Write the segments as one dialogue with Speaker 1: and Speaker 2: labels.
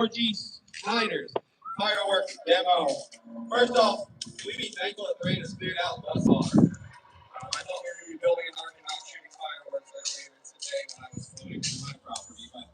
Speaker 1: 4G Schneitters fireworks demo. First off, we be thankful that the rain has cleared out thus far. I thought we were going to be building an arc and not shooting fireworks earlier today when I was floating through my property. But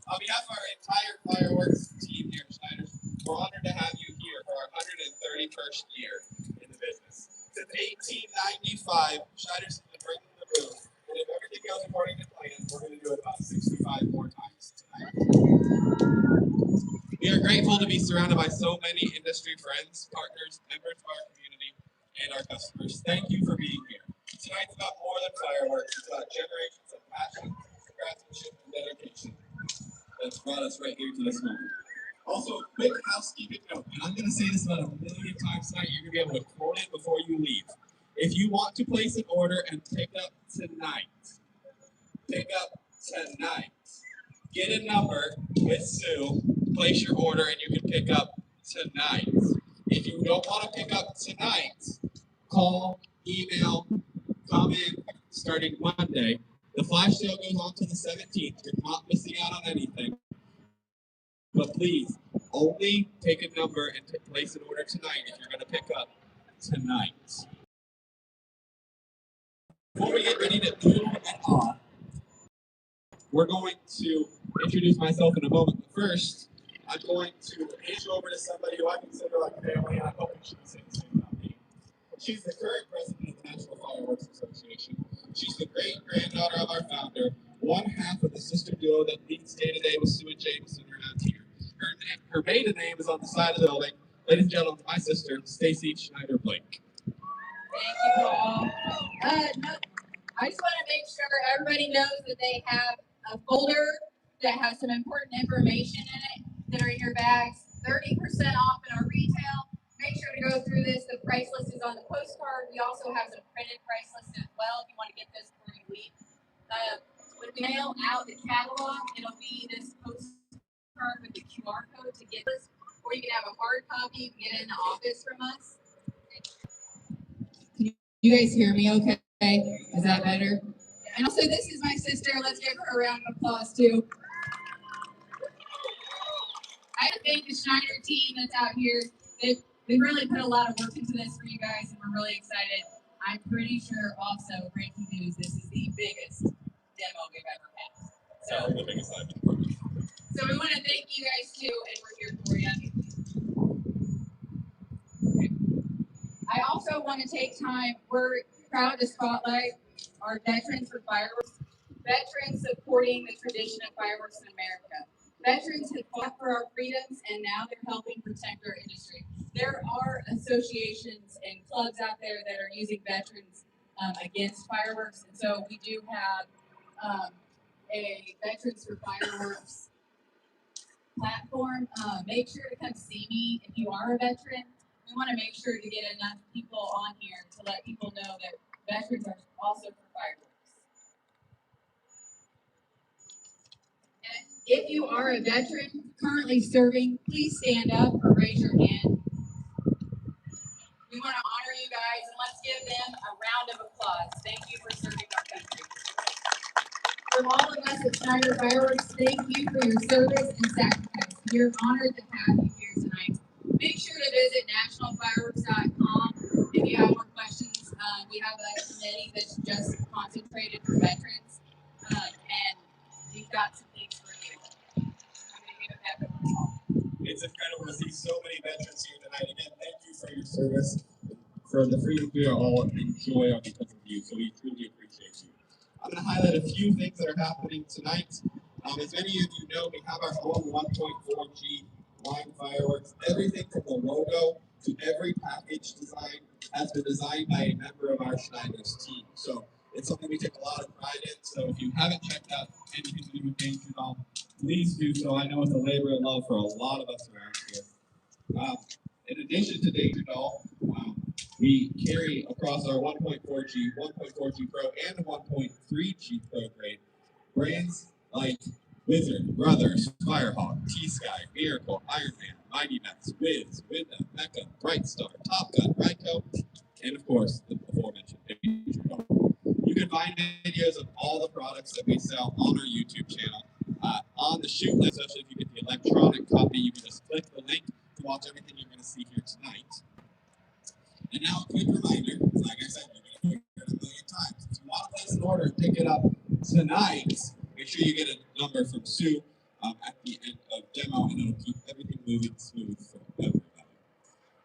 Speaker 1: on behalf of our entire fireworks team here at Schneitters, we're honored to have you here for our 131st year in the business. Since 1895, Schneitters has been bringing the boom. And if everything goes according to plan, we're going to do it about 65 more times tonight. We are grateful to be surrounded by so many industry friends, partners, members of our community, and our customers. Thank you for being here. Tonight's about more than fireworks. It's about generations of passion, craftsmanship, and dedication that's brought us right here to this moment. Also, a quick housekeeping note, and I'm going to say this about 1 million times tonight. You're going to be able to quote it before you leave. If you want to place an order and pick up tonight, get a number with Sue, place your order, and you can pick up tonight. If you don't want to pick up tonight, call, email, come in starting Monday. The flash sale goes on to the 17th. You're not missing out on anything. But please, only take a number and place an order tonight if you're going to pick up tonight. Before we get ready to move and on, we're going to introduce myself in a moment. But first, I'm going to hand you over to somebody who I consider like family, and I'm hoping she can say the same about me. She's the current president of the National Fireworks Association. She's the great-granddaughter of our founder, one half of the sister duo that leads day-to-day with Sue and Jameson around here. Her maiden name is on the side of the building. Ladies and gentlemen, my sister, Stacy Schneitter Blake.
Speaker 2: Thank you, Paul. I just want to make sure everybody knows that they have a folder that has some important information in it that are in your bags. 30% off in our retail. Make sure to go through this. The price list is on the postcard. We also have some printed price lists as well if you want to get this before you leave. When we mail out the catalog, it'll be this postcard with the QR code to get this, or you can have a hard copy. You can get it in the office from us. Can you guys hear me okay? Is that better? And also, this is my sister. Let's give her a round of applause, too. I have to thank the Schneitter team that's out here. They've really put a lot of work into this for you guys, and we're really excited. I'm pretty sure also, breaking news, this is the biggest demo we've ever had. So we want to thank you guys, too, and we're here for you. Okay. I also want to take time, we're proud to spotlight our Veterans for Fireworks. Veterans supporting the tradition of fireworks in America. Veterans have fought for our freedoms, and now they're helping protect our industry. There are associations and clubs out there that are using veterans against fireworks, and so we do have a Veterans for Fireworks platform. Make sure to come see me if you are a veteran. We want to make sure to get enough people on here to let people know that veterans are also for fireworks. And if you are a veteran currently serving, please stand up or raise your hand. We want to honor you guys, and let's give them a round of applause. Thank you for serving our country. From all of us at Schneitter Fireworks, thank you for your service and sacrifice. We're honored to have you here tonight. Make sure to visit nationalfireworks.com if you have more questions. We have a committee that's just concentrated for veterans, and we've got some things for you. I'm going to give it back over to Paul.
Speaker 1: It's incredible to see so many veterans here tonight. Again, thank you for your service, for the freedom we are all enjoy because of you. So we truly appreciate you. I'm going to highlight a few things that are happening tonight. As many of you know, we have our own 1.4G line fireworks. Everything from the logo to every package design has been designed by a member of our Schneider's team. So it's something we take a lot of pride in. So if you haven't checked out anything to do with Danger Doll, please do so. I know it's a labor of love for a lot of us around here. In addition to Danger Doll, we carry across our 1.4G, 1.4G Pro, and 1.3G Pro grade brands like Wizard, Brothers, Firehawk, T-Sky, Miracle, Iron Man, Mighty Max, Wiz, Winda, Mecha, Bright Star, Top Gun, Ryko, and of course, the aforementioned Danger Doll. You can find videos of all the products that we sell on our YouTube channel. on the shoot list, especially if you get the electronic copy. You can just click the link to watch everything you're going to see here tonight. And now a quick reminder, like I said, you're going to hear it a million times. If you want to place an order and pick it up tonight, make sure you get a number from Sue at the end of demo, and it'll keep everything moving smooth for everybody.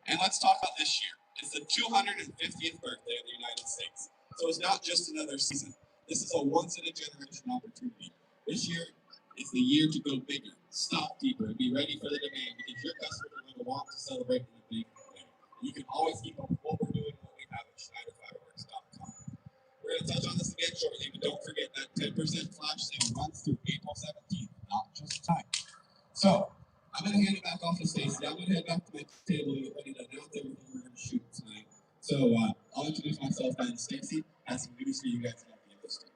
Speaker 1: And let's talk about this year. It's the 250th birthday of the United States. So it's not just another season. This is a once-in-a-generation opportunity. This year is the year to go bigger, stop deeper, and be ready for the demand, because your customers are going to want to celebrate in a big way. You can always keep up with what we're doing and what we have at SchneiderFireworks.com. We're going to touch on this again shortly, but don't forget that 10% flash sale runs through April 17th, not just tonight. So, I'm going to hand it back off to Stacy. I'm going to head back to my table and get ready to announce everything we're going to shoot tonight. So, I'll introduce myself and Stacy. Has some news for you guys about the industry.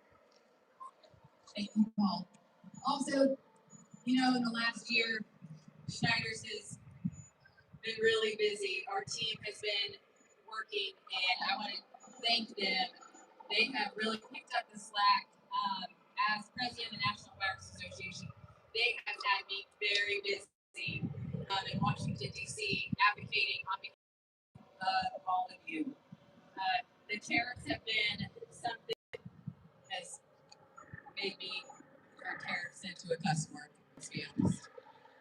Speaker 2: Thank you, Paul. Also, in the last year, Schneider's has been really busy. Our team has been working, and I want to thank them. They have really picked up the slack. As president of the National Fireworks Association, they have had me very busy in Washington, D.C., advocating on behalf of all of you. The tariffs have been something that has made me turn tariffs into a cuss word, to be honest.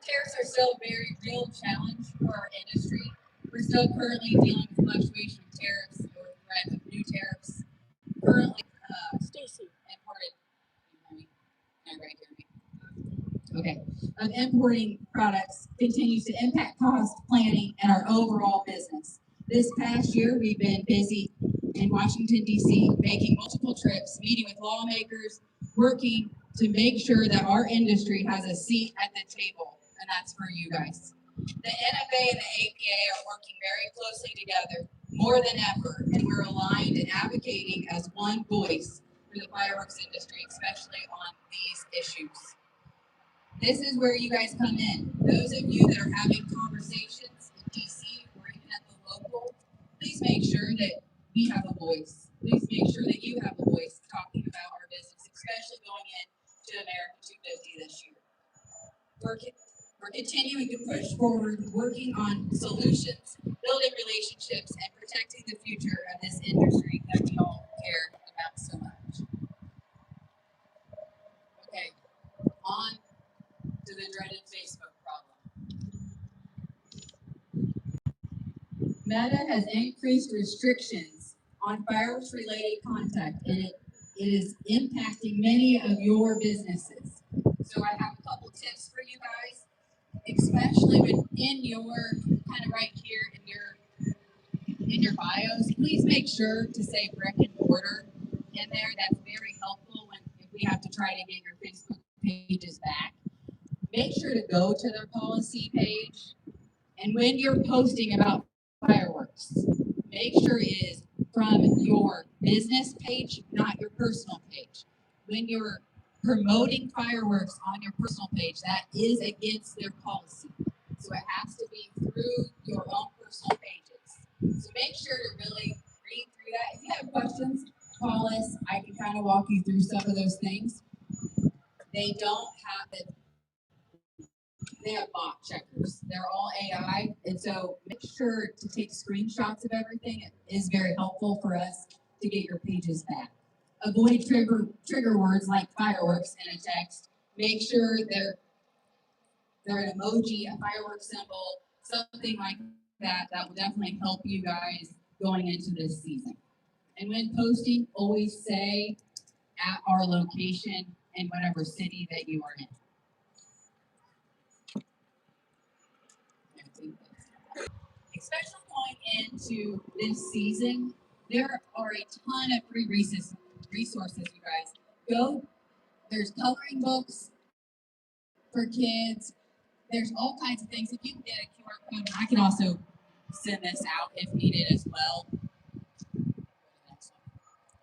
Speaker 2: Tariffs are still a very real challenge for our industry. We're still currently dealing with fluctuation of tariffs or threat of new tariffs. Currently, Stacy imported. Okay. Of importing products continues to impact cost, planning, and our overall business. This past year, we've been busy in Washington, D.C., making multiple trips, meeting with lawmakers, working to make sure that our industry has a seat at the table, and that's for you guys. The NFA and the APA are working very closely together, more than ever, and we're aligned and advocating as one voice for the fireworks industry, especially on these issues. This is where you guys come in. Those of you that are having conversations in DC or even at the local, please make sure that we have a voice. Please make sure that you have a voice talking about our business, especially going into America 250 this year. We're continuing to push forward, working on solutions, building relationships, and protecting the future of this industry that we all care about so much. Okay, on to the dreaded Facebook problem. Meta has increased restrictions on fireworks-related content, and it is impacting many of your businesses. So I have a couple tips for you guys, especially within your kind of right here in your bios. Please make sure to say brick and mortar in there. That's very helpful if we have to try to get your Facebook pages back. Make sure to go to their policy page, and when you're posting about fireworks, make sure it is from your business page, not your personal page. When you're promoting fireworks on your personal page, that is against their policy. So it has to be through your own personal pages. So make sure to really read through that. If you have questions, call us. I can kind of walk you through some of those things. They don't have the They have bot checkers. They're all AI, and so make sure to take screenshots of everything. It is very helpful for us to get your pages back. Avoid trigger words like fireworks in a text. Make sure they're an emoji, a fireworks symbol, something like that. That will definitely help you guys going into this season. And when posting, always say at our location in whatever city that you are in. Especially going into this season, there are a ton of free resources, you guys. There's coloring books for kids. There's all kinds of things. If you can get a QR code, I can also send this out if needed as well.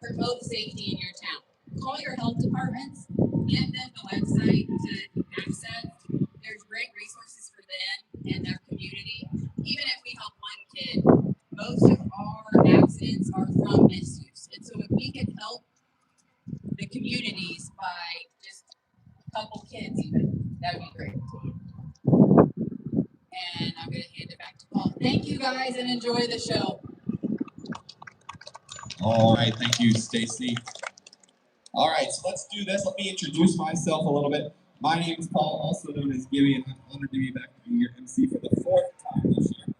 Speaker 2: Promote safety in your town. Call your health departments, give them the website to access. There's great resources for them and their community. Even if we help one kid, most of our accidents are from misuse. And so if we can help the communities by just a couple kids even, and I'm going to hand it back to Paul. Thank you guys and enjoy the show.
Speaker 1: All right, thank you, Stacy. All right, so let's do this. Let me introduce myself a little bit. My name is Paul, also known as Gibby, and I'm honored to be back to be your MC for the 4th time this year.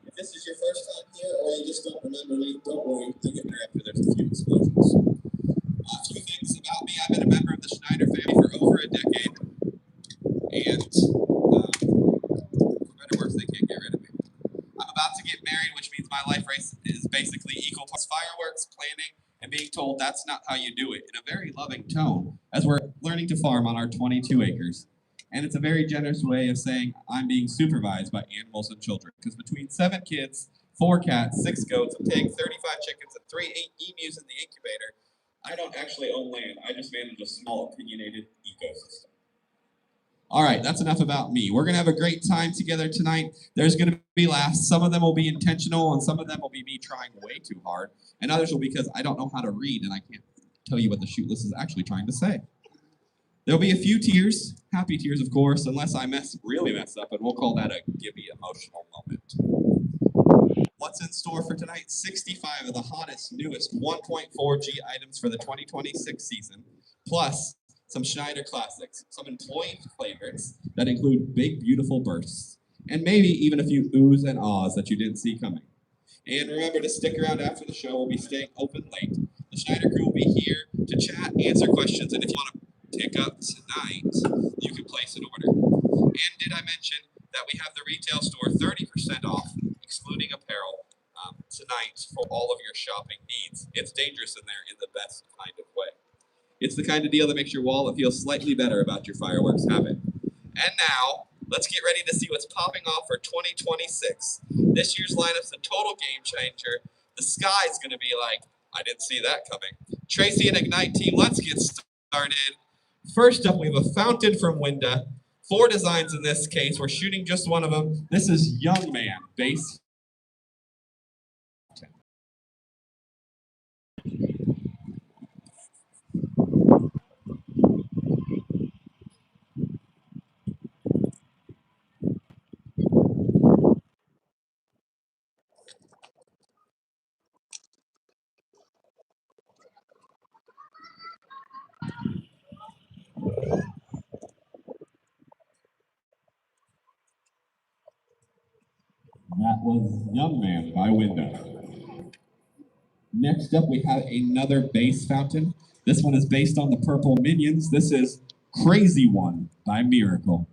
Speaker 1: If this is your first time here or you just don't remember me, don't worry, I'll get there after there's a few explosions. A few things about me. I've been a member of the Schneitter family for over a decade, and better words, they can't get rid of me. I'm about to get married, which means my life race is basically equal parts fireworks, planning, and being told that's not how you do it in a very loving tone as we're learning to farm on our 22 acres. And it's a very generous way of saying I'm being supervised by animals and children. Because between 7 kids, 4 cats, 6 goats, a pig, 35 chickens, and 3 emus in the incubator, I don't actually own land. I just manage a small opinionated ecosystem. All right, that's enough about me. We're going to have a great time together tonight. There's going to be laughs. Some of them will be intentional, and some of them will be me trying way too hard. And others will be because I don't know how to read, and I can't tell you what the shoot list is actually trying to say. There'll be a few tears, happy tears, of course, unless I really mess up, and we'll call that a Gibby emotional moment. What's in store for tonight? 65 of the hottest, newest 1.4G items for the 2026 season, plus some Schneitter classics, some employee favorites that include big, beautiful bursts, and maybe even a few oohs and ahs that you didn't see coming. And remember to stick around after the show. We'll be staying open late. The Schneitter crew will be here to chat, answer questions, and if you want to pick up tonight, you can place an order. And did I mention that we have the retail store 30% off, excluding apparel, tonight for all of your shopping needs. It's dangerous in there in the best kind of way. It's the kind of deal that makes your wallet feel slightly better about your fireworks habit. And now, let's get ready to see what's popping off for 2026. This year's lineup's a total game changer. The sky's going to be like, I didn't see that coming. Tracy and Ignite team, let's get started. First up, we have a fountain from Winda. 4 designs in this case. We're shooting just one of them. This is Young Man Base. That was Young Man by Winda. Next up, we have another base fountain. This one is based on the purple Minions. This is Crazy One by Miracle.